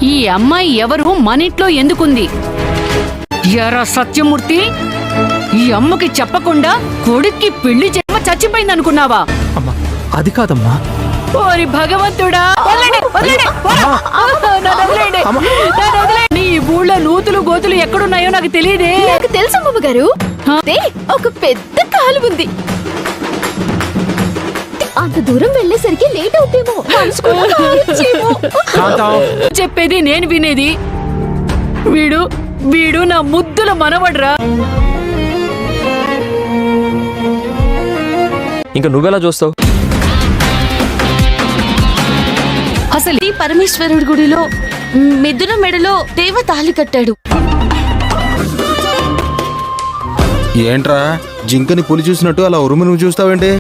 ఈ అమ్మాయి ఎవరు, మనింట్లో ఎందుకుంది? ఎరా సత్యమూర్తి, ఈ అమ్మకి చెప్పకుండా కొడుక్కి పెళ్లి జన్మ చచ్చిపోయిందనుకున్నావా? అమ్మా అది కాదమ్మా. ఓరి భగవంతుడా, నీ ఊళ్ళో నూతులు గోతులు ఎక్కడున్నాయో నాకు తెలియదే. నాకు తెలుసు అమ్మగారు, ఒక పెద్ద కాలు ఉంది. అంత దూరం వెళ్ళేసరికి లేట్ అవుతేమో. చెప్పేది నేను వినేది. వీడు నా ముద్దుల మనవడ్రా. ఇంకా నువ్వెలా చూస్తావు? అసలు ఈ పరమేశ్వరుడి గుడిలో మిథున మెడలో దేవ తాళి కట్టాడు. ఏంట్రా జింకని పులి చూసినట్టు అలా ఉరుము నువ్వు చూస్తావేంటి?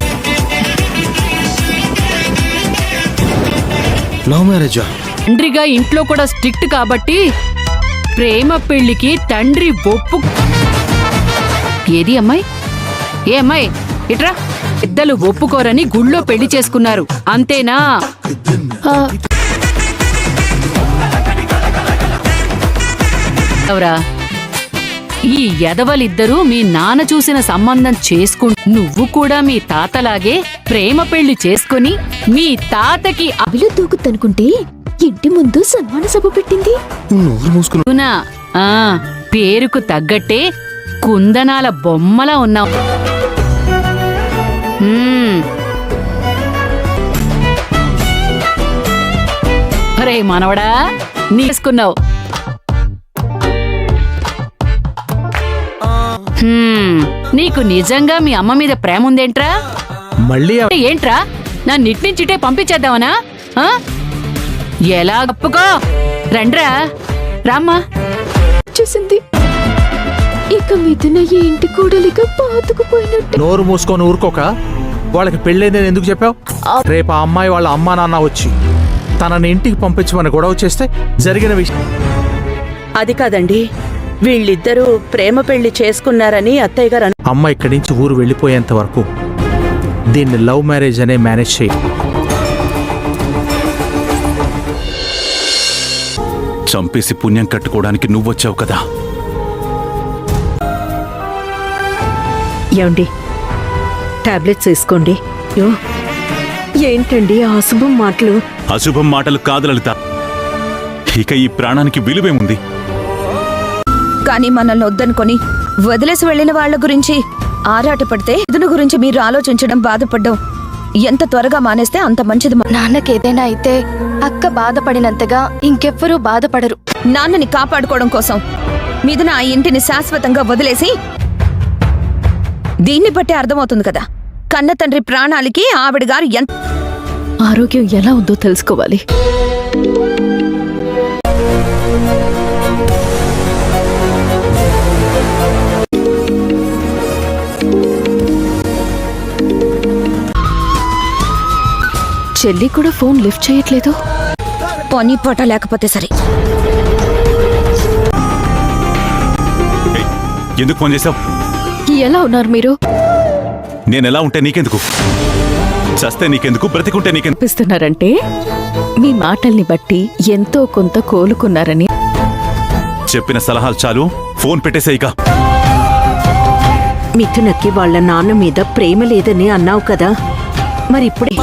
లవ్ మ్యారేజా? తండ్రిగా ఇంట్లో కూడా స్ట్రిక్ట్ కాబట్టి ప్రేమ పెళ్లికి తండ్రి ఒప్పు. ఏది అమ్మాయి? ఏ అమ్మాయి ఇట్రా. పెద్దలు ఒప్పుకోరని గుళ్ళో పెళ్లి చేసుకున్నారు, అంతేనా? ఎవరా ఈ ఎదవలిద్దరూ మీ నాన్న చూసిన సంబంధం నువ్వు కూడా మీ తాతలాగే ప్రేమ పెళ్లి చేసుకుని మీ తాతకి అవిలో దూకుతనుకుంటే ఇంటి ముందు సన్మాన సభ పెట్టింది. అవునా? పేరుకు తగ్గట్టే కుందనాల బొమ్మలా ఉన్నావు. అరే మనవడా, నీసుకున్నావు. నీకు నిజంగా మీ అమ్మ మీద ప్రేమ ఉందేంట్రా? మళ్ళీ ఏంట్రా నా నిట్నించిటే పంపించేద్దామనా? ఎలా గప్పుకో రండ్రా, రామ్మా. చూసింది ఇక మిథున ఈ ఇంటి కూడలిగా పాతుకుపోయినట్టు. నోరు మూసుకొని ఊరుకోక వాళ్ళకి పెళ్ళైందని ఎందుకు చెప్పావు? రేపు ఆ అమ్మాయి వాళ్ళ అమ్మా నాన్న వచ్చి తనని ఇంటికి పంపించమని గొడవ చేస్తే జరిగిన విషయం అది కాదండి. వీళ్ళిద్దరూ ప్రేమ పెళ్లి చేసుకున్నారని అత్తయ్య గారు. అమ్మ ఇక్కడి నుంచి ఊరు వెళ్ళిపోయేంత వరకు దీన్ని లవ్ మ్యారేజ్ అనే మేనేజ్ చేయి. చంపేసి పుణ్యం కట్టుకోవడానికి నువ్వొచ్చావు కదా. ఏమండి, టాబ్లెట్స్ వేసుకోండి. ఏంటండి అశుభం మాటలు? అశుభం మాటలు కాదు లలిత, ఇక ఈ ప్రాణానికి విలువేముంది? కానీ మనల్ని వద్దనుకొని వదిలేసి వెళ్లిన వాళ్ల గురించి ఆరాటపడితే ఇతని గురించి మీరు ఆలోచించడం, బాధపడ్డం ఎంత త్వరగా మానేస్తే అంత మంచిది. నాన్నకేదైనా అయితే అక్క బాధపడినంతగా ఇంకెవ్వరూ బాధపడరు. నాన్నని కాపాడుకోవడం కోసం మిథున ఆ ఇంటిని శాశ్వతంగా వదిలేసి, దీన్ని బట్టి అర్థమవుతుంది కదా కన్న తండ్రి ప్రాణాలకి ఆవిడ గారు ఎంత ఆరోగ్యం ఎలా ఉందో తెలుసుకోవాలి. చెల్లి కూడా ఫోన్ లిఫ్ట్ చేయట్లేదు. పని పట లేకపోతే సరే. ఎందుకు ఫోన్ చేశావు? ఎలా ఉన్నారు మీరు? నేనెలా ఉంటే నీకెందుకు? చస్తే నీకెందుకు? బ్రతికుంటే నీకెందుకు? అనిపిస్తున్నారంటే మీ మాటల్ని బట్టి ఎంతో కొంత కోలుకున్నారని. చెప్పిన సలహాలు చాలు, ఫోన్ పెట్టేసేయిక. మిథునకి వాళ్ళ నాన్న మీద ప్రేమ లేదని అన్నావు కదా, మరిప్పుడే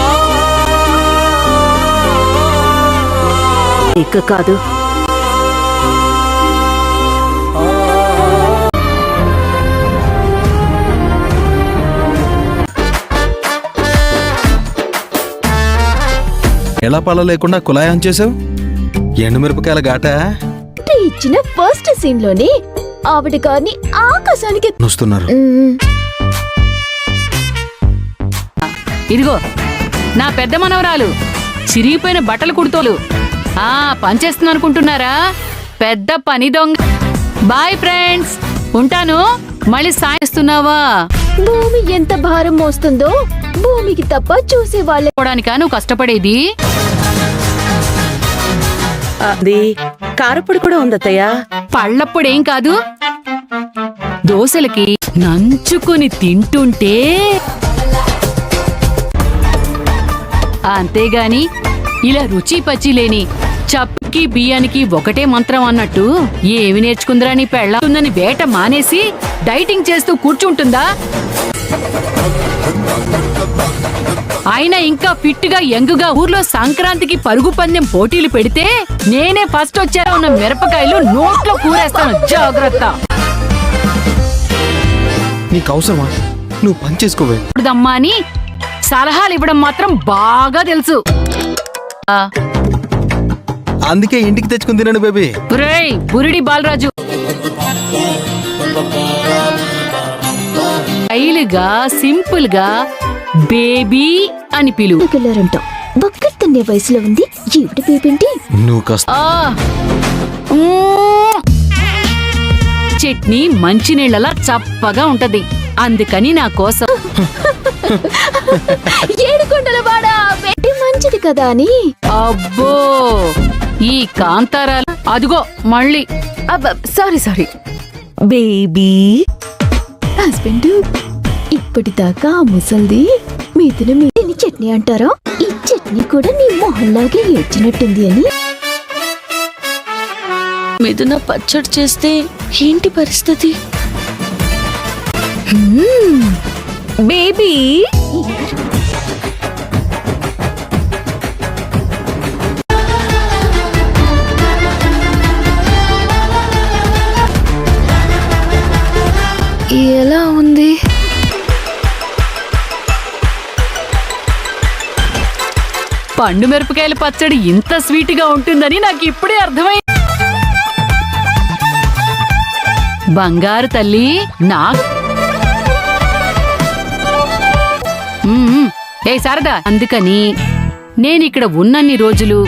ఇక కాదు. ఎలా పళ్ళ లేకుండా కులాయం చేసావు? ఎండుమిరపకాయల ఘాట ఇచ్చిన ఫస్ట్ సీన్ లోనే ఆవిడ గారిని ఆకాశానికి నొస్తున్నారు. ఇదిగో నా పెద్ద మనవరాలు చిరిగిపోయిన బట్టలు కుడుతోలు పనిచేస్తుంది అనుకుంటున్నారా? పెద్ద పని దొంగ. బాయ్ ఫ్రెండ్స్, ఉంటాను. మళ్ళీ సాయిస్తున్నావా? భూమి ఎంత భారం మోస్తుందో భూమికి తప్ప చూసే వాళ్ళకి నువ్వు కష్టపడేది. అది కారపొడి కూడా ఉందత్తయ్యా. పళ్ళప్పుడేం కాదు, దోశలకి నంచుకుని తింటుంటే. అంతేగాని ఇలా రుచి పచ్చి లేని చప్పుకి బియ్యానికి ఒకటే మంత్రం అన్నట్టు ఏమి నేర్చుకుందిరా నీ పెళ్ళని వేట మానేసి డైటింగ్ చేస్తూ కూర్చుంటుందా? అయినా ఇంకా ఫిట్ గా యంగుగా ఊర్లో సంక్రాంతికి పరుగు పందెం పోటీలు పెడితే నేనే ఫస్ట్ వచ్చారా ఉన్న మిరపకాయలు నోట్లో కూరేస్తాను, జాగ్రత్త. నీకు అవసరమా? నువ్వు పని చేసుకోవే. అమ్మా అని సలహాలు ఇవ్వడం మాత్రం బాగా తెలుసు. అందుకే ఇంటికి తెచ్చుకుని తినండి బేబీ. ఒరేయ్ బురిడి బాలరాజు, స్టైల్గా సింపుల్ గా బేబీ అని పిలువు. పిల్లరంటాం బక్కర్ తన్నే వయసులో ఉంది ఈవిడ బేబేంటి? నువ్వు కాస్త ఆ చట్నీ మంచినీళ్ళలా చప్పగా ఉంటది, అందుకని నా కోసం. ఏడుకొండల వాడా పెట్టి మంచిది కదా అని. అబ్బో ఈ కాంతారాలు అదిగో మళ్ళీ. Sorry baby husband. ఇప్పటిదాకా ఆ ముసల్ది మీదిన మీదని చట్నీ అంటారా? ఈ చట్నీ కూడా నీ మొహల్లాగే ఏడ్చినట్టుంది అని. మిథున పచ్చడి చేస్తే ఏంటి పరిస్థితి? బేబీ ఎలా ఉంది? పండు మిరపకాయల పచ్చడి ఇంత స్వీట్ గా ఉంటుందని నాకు ఇప్పుడే అర్థమైంది. బంగారు తల్లి నా ఏ శారదా, అందుకని నేనిక్కడ ఉన్నన్ని రోజులు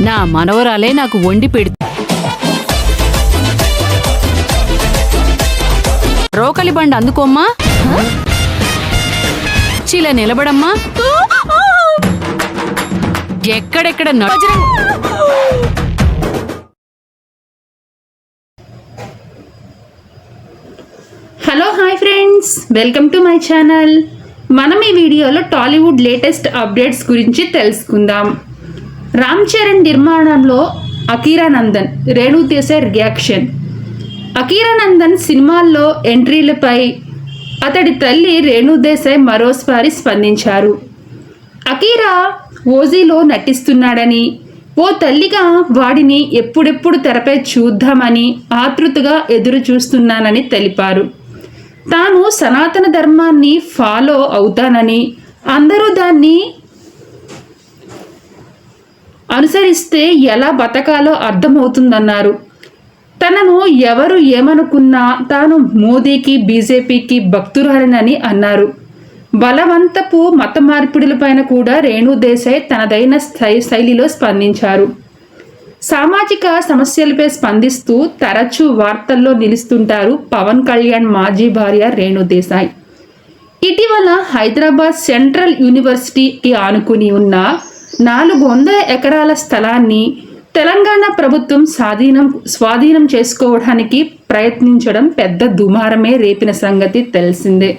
నా మనవరాలే నాకు వండి పెడుతుంది. రోకలి బండి అందుకోమ్మా, చిలా నిలబడమ్మా. ఎక్కడెక్కడ hello hi friends, welcome to my channel. మనం ఈ వీడియోలో టాలీవుడ్ లేటెస్ట్ అప్డేట్స్ గురించి తెలుసుకుందాం. రామ్ చరణ్ నిర్మాణంలో అకీరా నందన్, రేణు దేశాయ్ రియాక్షన్. అకీరా నందన్ సినిమాల్లో ఎంట్రీలపై అతడి తల్లి రేణు దేశాయ్ మరోసారి స్పందించారు. అకీరా ఓజీలో నటిస్తున్నాడని, ఓ తల్లిగా వాడిని ఎప్పుడెప్పుడు తెరపై చూద్దామని ఆతృతగా ఎదురు చూస్తున్నానని తెలిపారు. తాను సనాతన ధర్మాన్ని ఫాలో అవుతానని, అందరూ దాన్ని అనుసరిస్తే ఎలా బతకాలో అర్థమవుతుందన్నారు. తనను ఎవరు ఏమనుకున్నా తాను మోదీకి బీజేపీకి భక్తురాలినని అన్నారు. బలవంతపు మత మార్పిడులపైన కూడా రేణు దేశాయ్ తనదైన శైలిలో స్పందించారు. సామాజిక సమస్యలపై స్పందిస్తూ తరచూ వార్తల్లో నిలుస్తుంటారు పవన్ కళ్యాణ్ మాజీ భార్య రేణు దేశాయ్. ఇటీవల హైదరాబాద్ సెంట్రల్ యూనివర్సిటీకి ఆనుకుని ఉన్న 400 ఎకరాల స్థలాన్ని తెలంగాణ ప్రభుత్వం స్వాధీనం చేసుకోవడానికి ప్రయత్నించడం పెద్ద దుమారమే రేపిన సంగతి తెలిసిందే.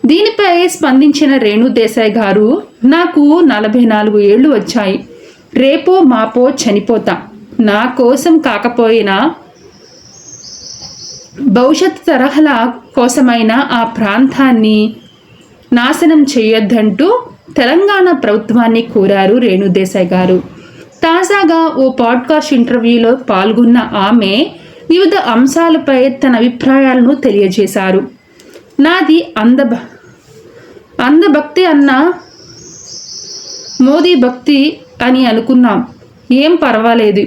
దీనిపై స్పందించిన రేణు దేశాయ్ గారు, నాకు 44 ఏళ్లు వచ్చాయి, రేపో మాపో చనిపోతా, నా కోసం కాకపోయినా భవిష్యత్ తరహల కోసమైనా ఆ ప్రాంతాన్ని నాశనం చేయొద్దంటూ తెలంగాణ ప్రభుత్వాన్ని కోరారు రేణు దేశాయ్ గారు. తాజాగా ఓ పాడ్కాస్ట్ ఇంటర్వ్యూలో పాల్గొన్న ఆమె వివిధ అంశాలపై తన అభిప్రాయాలను తెలియజేశారు. నాది అంధభక్తి అన్నా మోదీ భక్తి అని అనుకున్నాం, ఏం పర్వాలేదు.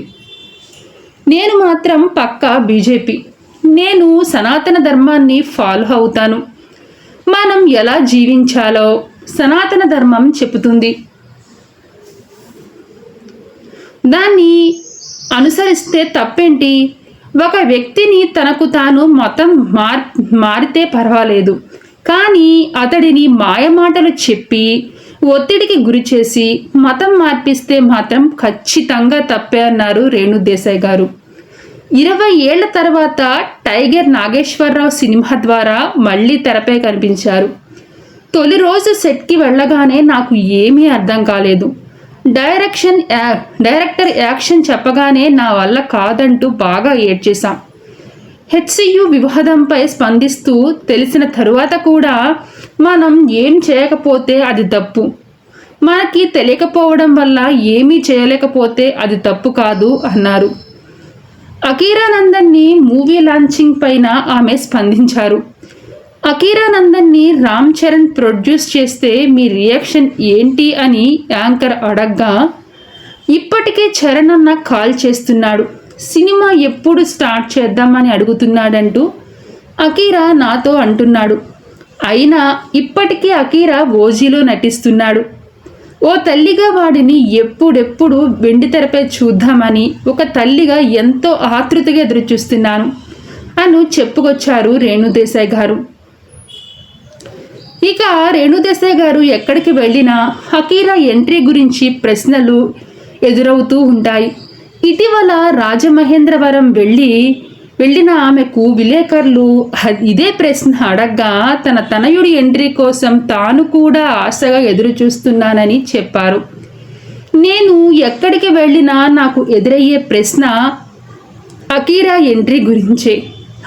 నేను మాత్రం పక్కా బీజేపీ. నేను సనాతన ధర్మాన్ని ఫాలో అవుతాను. మనం ఎలా జీవించాలో సనాతన ధర్మం చెబుతుంది. దాన్ని అనుసరిస్తే తప్పేంటి? ఒక వ్యక్తిని తనకు తాను మతం మారితే పర్వాలేదు, కానీ అతడిని మాయమాటలు చెప్పి ఒత్తిడికి గురి చేసి మతం మార్పిస్తే మాత్రం ఖచ్చితంగా తప్పే అన్నారు రేణు దేశాయ్ గారు. 20 ఏళ్ల తర్వాత టైగర్ నాగేశ్వరరావు సినిమా ద్వారా మళ్ళీ తెరపై కనిపించారు. తొలి రోజు సెట్కి వెళ్ళగానే నాకు ఏమీ అర్థం కాలేదు. డైరెక్టర్ యాక్షన్ చెప్పగానే నా వల్ల కాదంటూ బాగా ఏడ్చేశాం. హెచ్సియు వివాదంపై స్పందిస్తూ తెలిసిన తరువాత కూడా మనం ఏం చేయకపోతే అది తప్పు, మనకి తెలియకపోవడం వల్ల ఏమీ చేయలేకపోతే అది తప్పు కాదు అన్నారు. అకీరా నందన్ని మూవీ లాంచింగ్ పైన ఆమె స్పందించారు. అకీరా నందన్ని రామ్ చరణ్ ప్రొడ్యూస్ చేస్తే మీ రియాక్షన్ ఏంటి అని యాంకర్ అడగ్గా, ఇప్పటికే చరణ్ అన్న కాల్ చేస్తున్నాడు, సినిమా ఎప్పుడు స్టార్ట్ చేద్దామని అడుగుతున్నాడంటూ అకీరా నాతో అంటున్నాడు. అయినా ఇప్పటికే అకీరా ఓజీలో నటిస్తున్నాడు. ఓ తల్లిగా వాడిని ఎప్పుడెప్పుడు వెండితెరపై చూద్దామని ఒక తల్లిగా ఎంతో ఆతృతగా ఎదురుచూస్తున్నాను అని చెప్పుకొచ్చారు రేణుదేశాయ్ గారు. ఇక రేణుదేశాయ్ గారు ఎక్కడికి వెళ్ళినా అకీరా ఎంట్రీ గురించి ప్రశ్నలు ఎదురవుతూ ఉంటాయి. ఇటీవల రాజమహేంద్రవరం వెళ్ళిన ఆమెకు విలేకరులు ఇదే ప్రశ్న అడగ్గా తన తనయుడి ఎంట్రీ కోసం తాను కూడా ఆశగా ఎదురు చూస్తున్నానని చెప్పారు. నేను ఎక్కడికి వెళ్ళినా నాకు ఎదురయ్యే ప్రశ్న అకీరా ఎంట్రీ గురించే.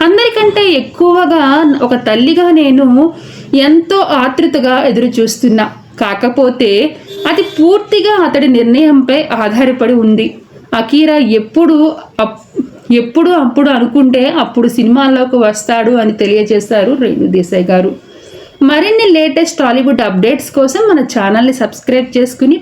అందరికంటే ఎక్కువగా ఒక తల్లిగా నేను ఎంతో ఆతృతగా ఎదురు చూస్తున్నా. కాకపోతే అది పూర్తిగా అతడి నిర్ణయంపై ఆధారపడి ఉంది. అకీరా ఎప్పుడు అప్పుడు అనుకుంటే అప్పుడు సినిమాల్లోకి వస్తాడు అని తెలియజేశారు రేణుదేశాయ్ గారు. మరిన్ని లేటెస్ట్ టాలీవుడ్ అప్డేట్స్ కోసం మన ఛానల్ని సబ్స్క్రైబ్ చేసుకుని